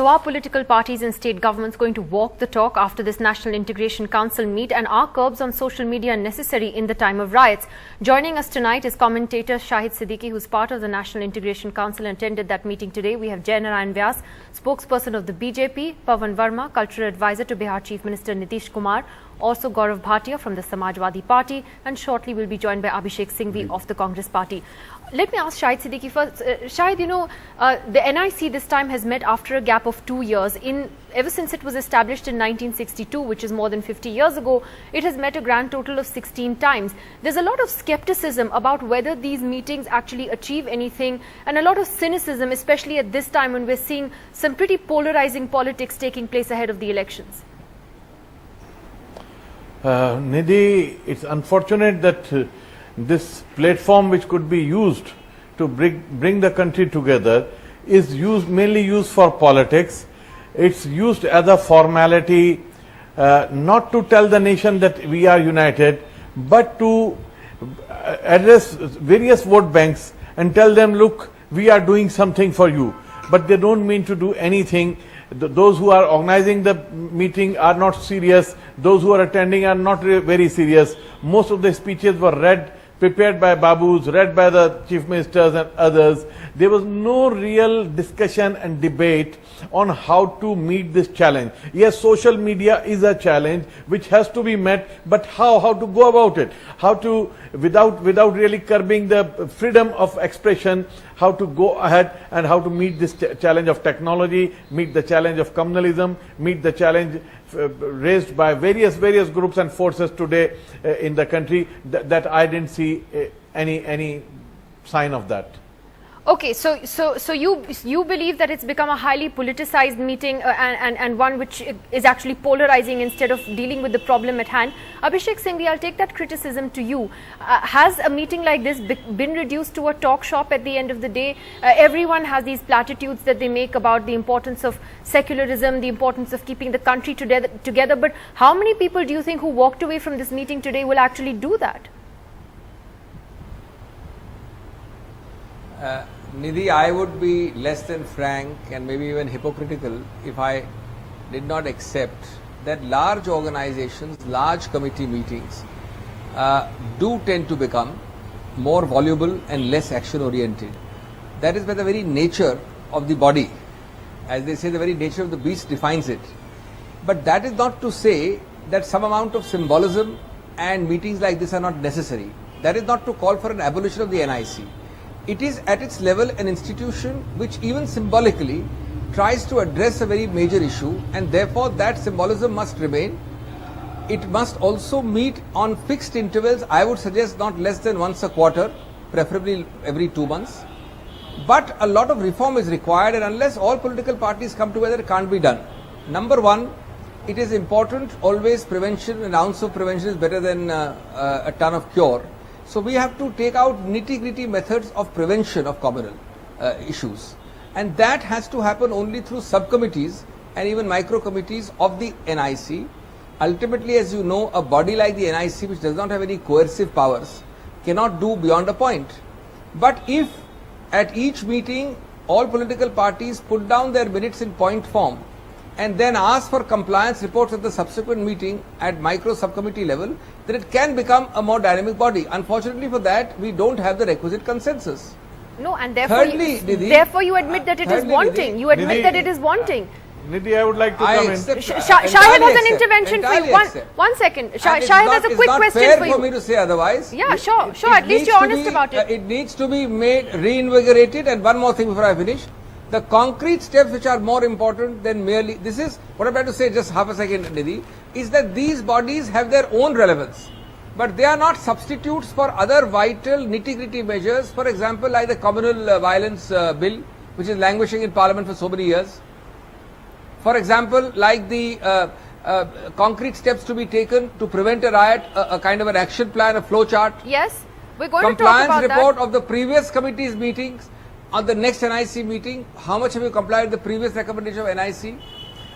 So are political parties and state governments going to walk the talk after this National Integration Council meet, and are curbs on social media necessary in the time of riots? Joining us tonight is commentator Shahid Siddiqui, who's part of the National Integration Council and attended that meeting today. We have Jai Narayan Vyas, spokesperson of the BJP, Pawan Verma, cultural advisor to Bihar Chief Minister Nitish Kumar, also Gaurav Bhatia from the Samajwadi Party, and shortly we'll be joined by Abhishek Singhvi of the Congress Party. Let me ask Shahid Siddiqui first. Shahid, the NIC this time has met after a gap of 2 years. Ever since it was established in 1962, which is more than 50 years ago, it has met a grand total of 16 times. There's a lot of skepticism about whether these meetings actually achieve anything, and a lot of cynicism, especially at this time when we're seeing some pretty polarizing politics taking place ahead of the elections. Nidhi, it's unfortunate that this platform, which could be used to bring the country together, is mainly used for politics. It's used as a formality, not to tell the nation that we are united, but to address various vote banks and tell them, look, we are doing something for you. But they don't mean to do anything. Those who are organizing the meeting are not serious. Those who are attending are not very serious. Most of the speeches were prepared by Babus, read by the chief ministers and others. There was no real discussion and debate on how to meet this challenge. Yes, social media is a challenge which has to be met, but how to go about it? How to, without really curbing the freedom of expression, how to go ahead and how to meet this challenge of technology, meet the challenge of communalism, meet the challenge raised by various groups and forces today in the country, that I didn't see any sign of that. Okay, so you believe that it's become a highly politicized meeting and one which is actually polarizing instead of dealing with the problem at hand. Abhishek Singhvi, I'll take that criticism to you. Has a meeting like this been reduced to a talk shop at the end of the day? Everyone has these platitudes that they make about the importance of secularism, the importance of keeping the country together, but how many people do you think who walked away from this meeting today will actually do that? Nidhi, I would be less than frank and maybe even hypocritical if I did not accept that large organizations, large committee meetings do tend to become more voluble and less action oriented. That is by the very nature of the body. As they say, the very nature of the beast defines it. But that is not to say that some amount of symbolism and meetings like this are not necessary. That is not to call for an abolition of the NIC. It is at its level an institution which even symbolically tries to address a very major issue, and therefore that symbolism must remain. It must also meet on fixed intervals. I would suggest not less than once a quarter, preferably every 2 months. But a lot of reform is required, and unless all political parties come together, it can't be done. Number one, it is important always prevention. An ounce of prevention is better than a ton of cure. So we have to take out nitty-gritty methods of prevention of communal issues, and that has to happen only through subcommittees and even micro committees of the NIC. Ultimately, as you know, a body like the NIC, which does not have any coercive powers, cannot do beyond a point. But if at each meeting all political parties put down their minutes in point form and then ask for compliance reports at the subsequent meeting at micro subcommittee level, then it can become a more dynamic body. Unfortunately for that, we don't have the requisite consensus. No, and therefore, therefore you admit that it is wanting. You admit that it is wanting. Nidhi, I would like to come in. Shahid has an intervention for you. One second. Shahid has a quick question for you. It's not fair for me to say otherwise. Yeah, sure. At least you're honest about it. It needs to be made reinvigorated. And one more thing before I finish. The concrete steps which are more important than merely, this is what I'm trying to say, just half a second, Nidhi, is that these bodies have their own relevance, but they are not substitutes for other vital nitty-gritty measures. For example, like the communal violence bill, which is languishing in Parliament for so many years. For example, like the concrete steps to be taken to prevent a riot, a kind of an action plan, a flow chart. Yes, we're going to talk about that. Compliance report of the previous committee's meetings. On the next NIC meeting, how much have you complied with the previous recommendation of NIC?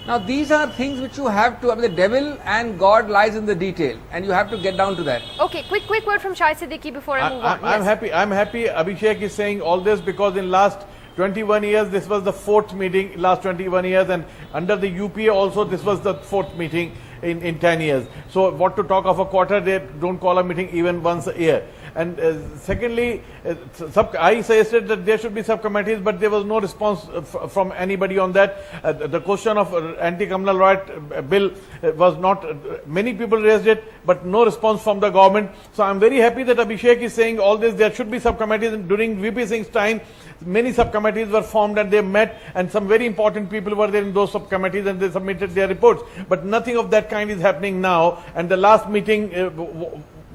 Now these are things which you have to, the devil and God lies in the detail, and you have to get down to that. Okay, quick word from Shahid Siddiqui before I move on. I'm happy Abhishek is saying all this, because in last 21 years, this was the 4th meeting, last 21 years, and under the UPA also, this was the 4th meeting in 10 years. So what to talk of a quarter, they don't call a meeting even once a year. And secondly, I suggested that there should be subcommittees, but there was no response from anybody on that. The question of anti-communal riot bill was not, many people raised it, but no response from the government. So I'm very happy that Abhishek is saying all this, there should be subcommittees. And during VP Singh's time, many subcommittees were formed and they met, and some very important people were there in those subcommittees and they submitted their reports. But nothing of that kind is happening now. And the last meeting,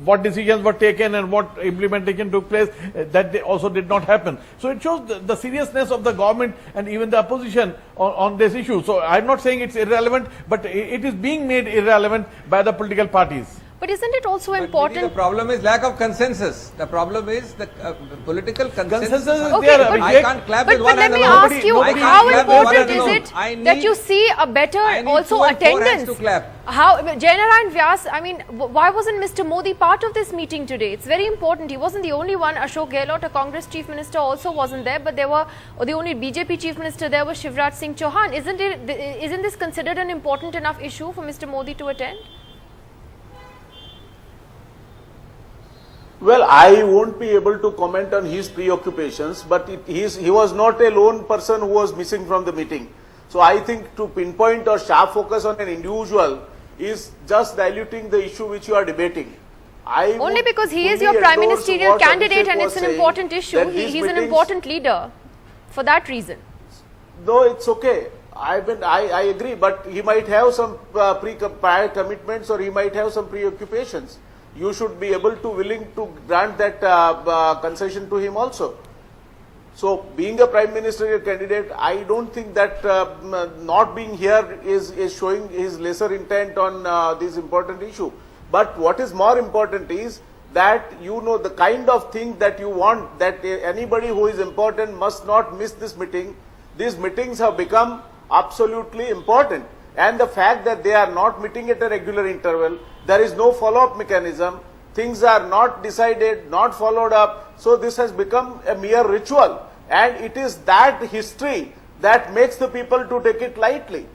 what decisions were taken and what implementation took place, that they also did not happen. So it shows the seriousness of the government and even the opposition on this issue. So I'm not saying it's irrelevant, but it is being made irrelevant by the political parties. But isn't it also But important? the problem is lack of consensus. The problem is the political consensus. Consensus is Okay, there. but- I can't clap But with one let hand me alone. ask you, I can't how clap with one important hand is alone. it I that need- you see a better I need also 2 and 4 hands attendance? to clap. How Jainarayan Vyas, I mean, why wasn't Mr. Modi part of this meeting today? It's very important. He wasn't the only one. Ashok Gehlot, a Congress chief minister, also wasn't there. But there were, or the only BJP chief minister there was Shivraj Singh Chauhan. Isn't this considered an important enough issue for Mr. Modi to attend? Well, I won't be able to comment on his preoccupations, but he was not a lone person who was missing from the meeting. So I think to pinpoint or sharp focus on an individual is just diluting the issue which you are debating. Only because he is your prime ministerial candidate and it's an important issue. He's an important leader for that reason. No, it's okay. I agree, but he might have some prior commitments or he might have some preoccupations. You should be able to willing to grant that concession to him also. So being a prime ministerial candidate, I don't think that not being here is showing his lesser intent on this important issue. But what is more important is that you know the kind of thing that you want, that anybody who is important must not miss this meeting. These meetings have become absolutely important. And the fact that they are not meeting at a regular interval, there is no follow-up mechanism, things are not decided, not followed up, so this has become a mere ritual. And it is that history that makes the people to take it lightly.